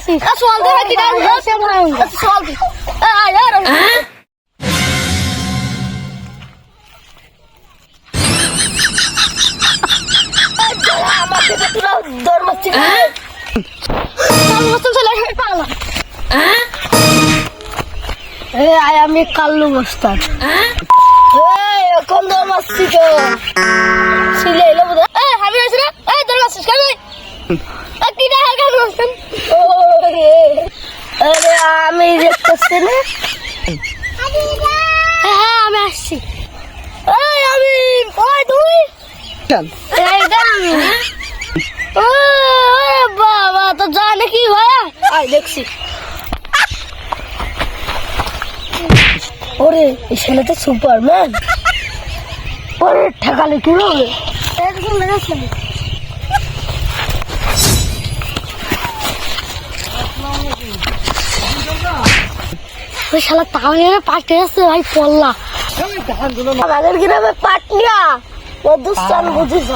আসি সোয়াল দে কি না সোয়াল দি यार আমাকে তোরা দর মারছিস চলে পাগলা আয় আমি কাল্লু মস্তান এখন দর মারছি তো ছিলে এলো বুঝা আমি আছি না দর মারছিস কেন কি না কেন মস্তান আরে আমি দেখতেছি না হ্যাঁ আমি আসছি আমি তুই বাবা তো জানে কি ভাই আয় দেখছি ওরে এই ছেলে তো সুপারম্যান ওরে ঠেকালে কি হবে ওই শালা তাহলে পাটে আছে ভাই পল্লা আমাদের গ্রামে পাটনিয়া ও দুস্তান বুঝিস